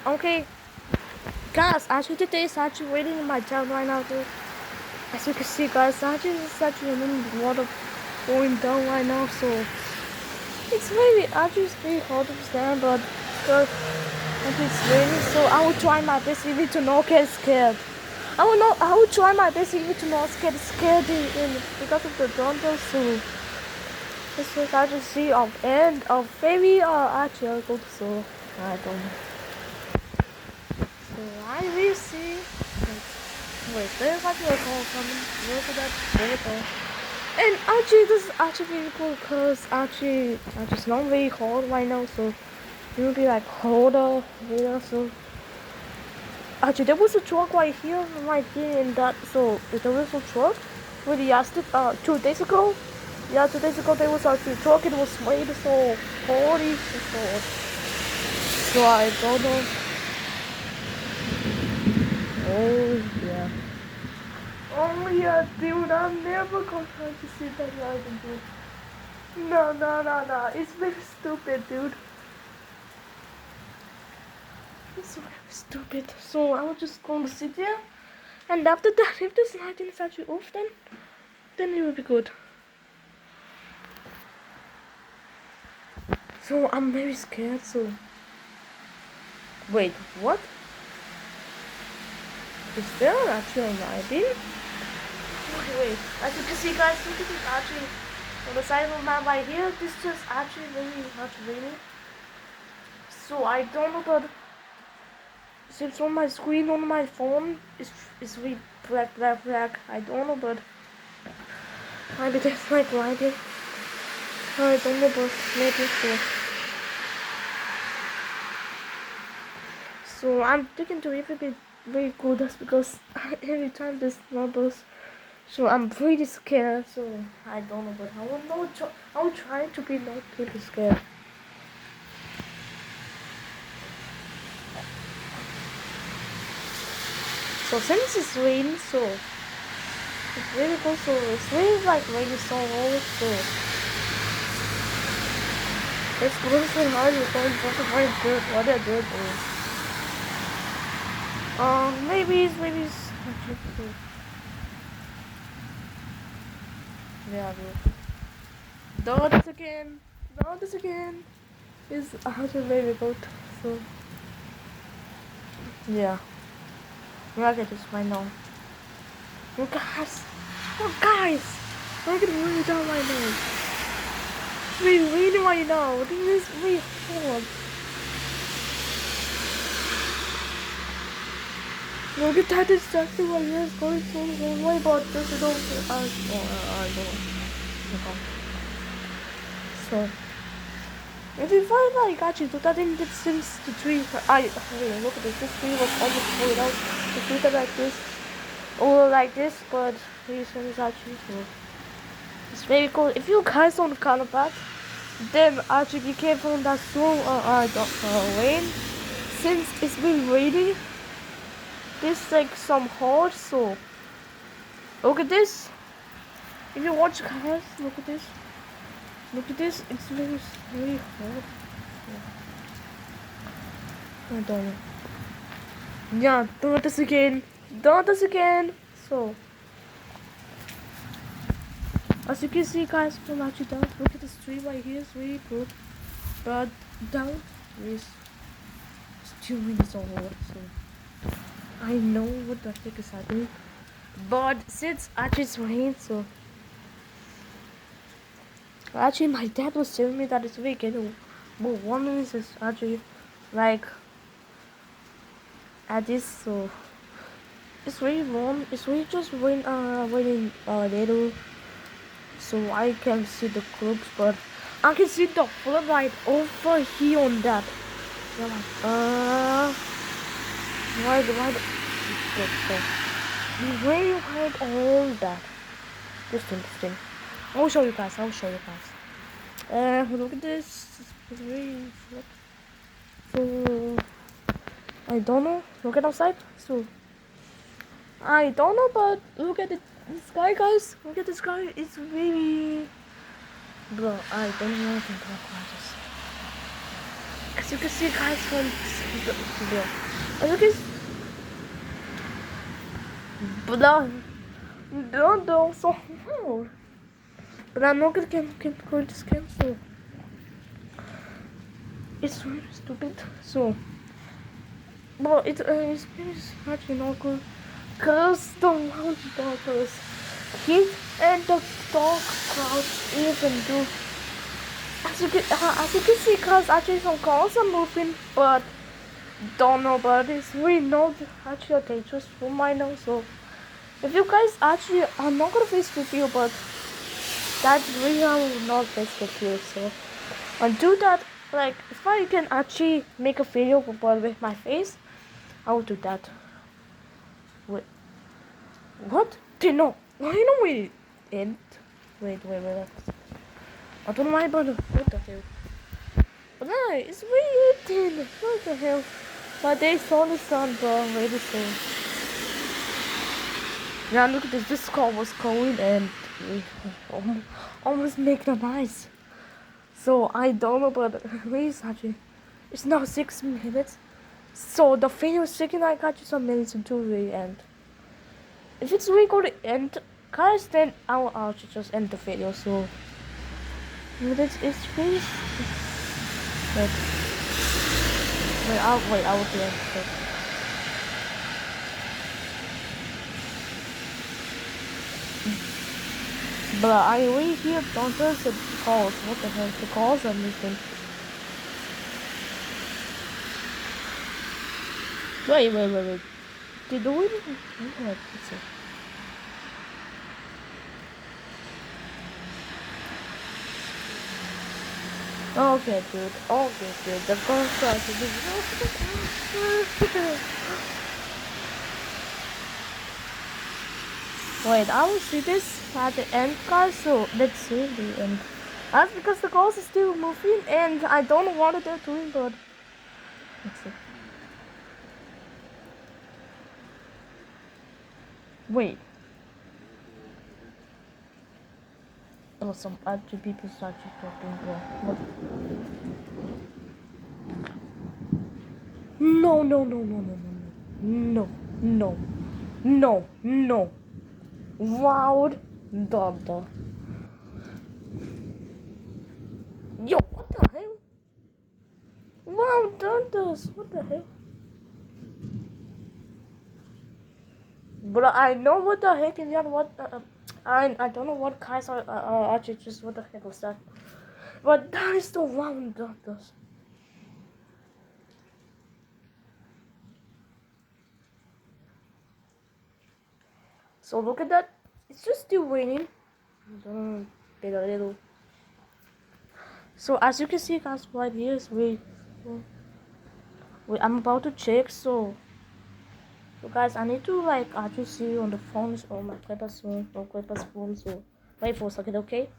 Okay, guys, actually today is actually raining in my town right now, dude. As you can see, guys, actually it's actually a little water going down right now, so it's really actually it's very hard to stand, but still, actually it's raining, so I will try my best even to not get scared. I will try my best even to not get scared because of the thunder, so this was actually see of end of very actually I'll go to so I don't know. So I will see. Wait, there's actually a call coming. Look at that photo. And actually, this is actually really cool because actually, it's not very hot right now, so it will be like hotter later. So actually, there was a truck right here in that. So there was a truck with the yesterday, 2 days ago. Yeah, 2 days ago there was actually a truck. It was made so holy, so I don't know. Oh yeah. Oh yeah, dude, I'm never gonna try to see that again, dude. No. It's very stupid, dude. It's very stupid. So I was just gonna sit here, and after that, if this lighting is actually off, then it will be good. So I'm very scared. So wait, what? Is there actually a lighting? Wait. As you can see, guys, look at this actually on the side of my right here. This just actually very much raining. So I don't know, but since on my screen on my phone is really black. I don't know, but maybe that's like lighting. I don't know, but maybe so. So I'm thinking to if it be very good, that's because every time this numbers. So I'm pretty scared. So I don't know, but I will try to be not pretty scared. So since it's raining, so it's really cool. So it's really like raining so hard. So it's closely hard. You're going to very good. What I did. Maybe it's actually cool. Yeah, bro. This again. Is actually very good. So yeah, look at this right now. Oh guys, look at really down right now. It's really raining right now. This is really hard. Look at that distracting right here. It's going so long way, but this is also I don't. So if you find like actually 2000 since the tree, look at this. This tree was almost falling out. The tree like this. Or like this, but this one is actually cool. It's very cool. If you guys don't color back, then actually be careful that storm rain. Since it's been raining, this like some hard, so look at this. If you watch guys, look at this. Look at this. It's very hard. I don't know. Yeah, do this again. Do this again. So as you can see, guys, from actually down, look at this tree right here. It's really good, but down is still really so hot. So I know what the heck is happening, but since actually it's rain, so actually my dad was telling me that it's really getting more warm. Is actually like at this, so it's really warm. It's really just raining a little. So I can see the clouds, but I can see the flood right over here on that. Yeah, like, why way hide all that? Just interesting. I'll show you guys. Look at this. It's really so I don't know. Look at outside. So I don't know, but look at the sky, guys. Look at the sky. It's really. Bro, I don't know how to talk about this. as you can see, guys, from the video, as you can see, blah, so loud. But I'm not gonna keep going to cancel. It's really stupid. So, but it's actually not good. Cause the loud dogs, kids and the dog crowd even do. As you can see, cause actually some cars are moving, but don't know about it. It's really not actually dangerous for my nose. So, if you guys actually, I'm not gonna face with you, but that's really I will not face with you. So, I'll do that. Like, if I can actually make a video with my face, I will do that. Wait, what? No, why don't we end? Wait. I don't mind, but what the hell? But no, it's really what the hell? But they saw the sun, bro, really soon. Yeah, look at this. This car was going and we almost make the noise. So I don't know, but please actually, it's now 6 minutes. So the video is taking like actually some minutes until the end. If it's really going to end, guys, then I'll actually just end the video. So it's really wait, I will do it. But I really hear thunder and calls. What the hell? The calls are missing. Wait. Did the wind? Okay, dude. They're gonna start to do. Wait, I will see this at the end, guys. So let's see the end. That's because the girls are still moving, and I don't know what they're doing, but let's see. Wait. There was some other people started talking. What? No. Loud Dada. Yo, what the hell? Wow, Dadas, what the hell? But I know what the heck is that. What? I don't know what guys are actually just what the heck was that? But that is the one Dadas. So look at that. It's just still raining. Bit a little. So as you can see, guys, right here is wait, I'm about to check. So guys, I need to like actually see you on the phones or my Clippers phone or Clippers phone. So wait for a second, okay?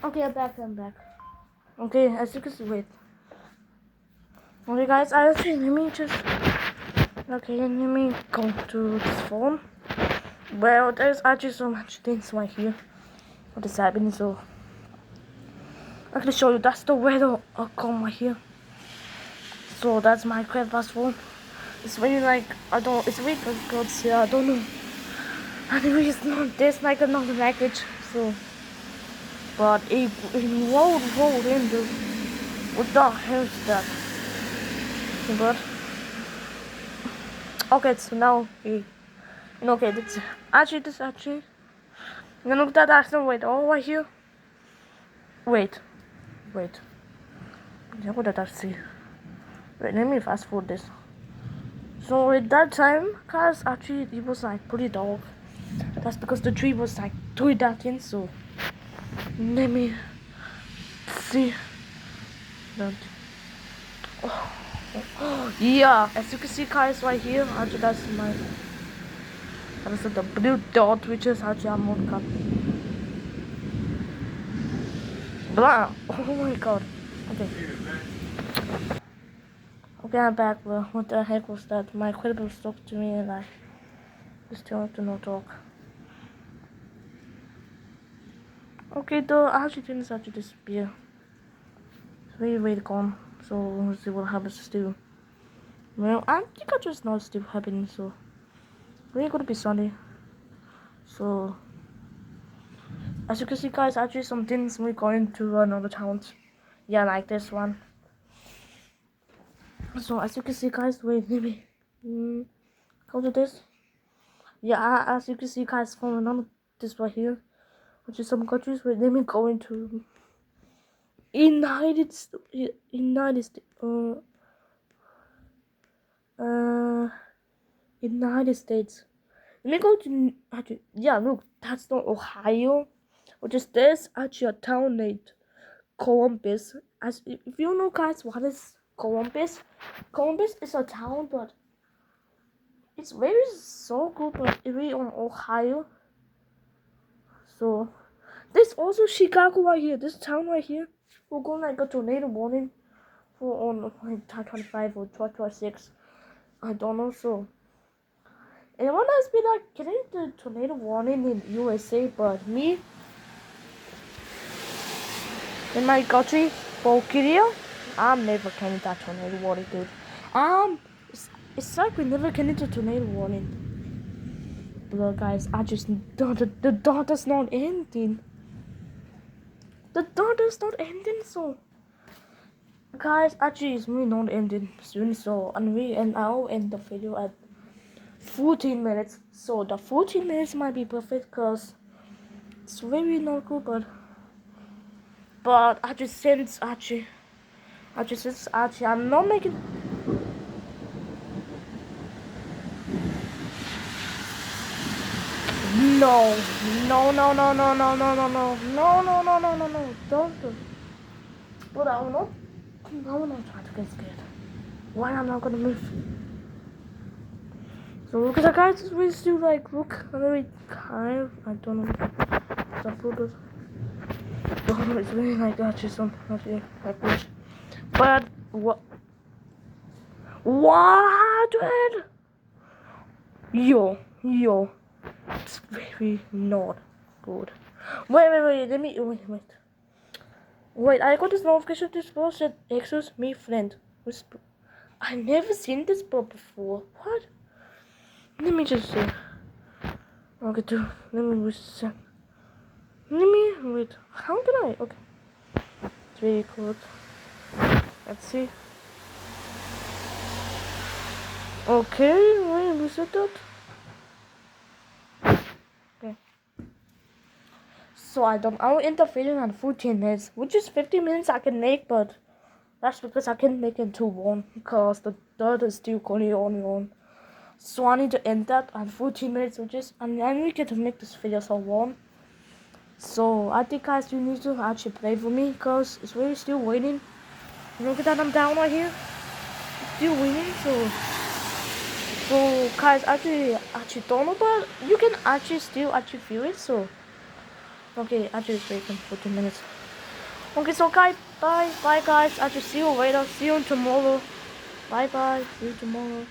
Okay, I'm back. Okay, as you can see, wait. Okay, guys, let me just. Okay, let me go to this phone. Well, there's actually so much things right here. What is happening? So I can show you. That's the weather icon right here. So that's my grandpa's phone. It's really like It's really good. Yeah, I don't know. Anyway, it's not. There's like another language. So. But it rolled in, dude. What the hell is that? But okay, so now okay, this actually. You look at that. No, wait, all right here. Wait. What did I see? Wait, let me fast forward this. So at that time, cars actually it was like pretty dark. That's because the tree was like too dark in. So let me see that. Oh. Yeah, as you can see guys right here, actually that's the blue dot which is actually a mod cup. Blah. Oh my god. Okay. Okay, I'm back, bro. What the heck was that? My equipment stuck to me and I just turned to no talk. Okay, the actually didn't start to disappear. It's really gone. So let's see what happens still. Well, I think I just know it's still happening, so we're gonna be sunny. So as you can see guys, actually some things we're going to another towns. Yeah, like this one. So as you can see guys, wait, let me go to this. Yeah, as you can see guys from another this right here, which is some countries where let me go into United United United States. Let me go to actually, yeah, look, that's not Ohio, which is this actually a town named Columbus. As if you know guys, what is Columbus? Columbus is a town, but it's very so good, but it's really on Ohio. So there's also Chicago right here. This town right here. We're going like a tornado warning for on like 25 or 26. I don't know. So anyone has been like getting the tornado warning in USA, but me in my country, Bulgaria, I'm never getting that tornado warning, dude. It's like we never get into tornado warning. Look, guys, I just the dot is not ending. The dot is not ending, so guys, actually, it's really not ending soon. So and I'll end the video at 14 minutes. So the 14 minutes might be perfect, cause it's very not good, but I just since actually I'm not making. No, no, no, no, no, no, no, no, no, no, no, no, no, no, no, don't do. But I will not. I will not try to get scared. Why I'm not gonna move? So look at the guys. We still like look. I really kind. I don't know. Some photos. Don't know. It's really like actually some actually like this. But what? What? Dude? Yo. It's very not good. Wait. Let me wait. Wait, I got this notification. This bullshit. Excuse me, friend. Whisper. I never seen this book before. What? Let me just see. Okay, dude. Let me reset. Wait. How can I? Okay. It's really good. Let's see. Okay, wait, reset that. Okay. So I'll end the video in 14 minutes, which is 15 minutes I can make, but that's because I can't make it too long because the dirt is still going on. So I need to end that at 14 minutes, which is, and I need to make this video so long. So I think guys, you need to actually play for me because it's really still waiting. Look at that, I'm down right here. It's still waiting, so guys, actually don't know, but you can actually still feel it. So okay, actually it's taken 14 minutes. Okay, so guys, bye guys. I'll just see you later. See you tomorrow. Bye. See you tomorrow.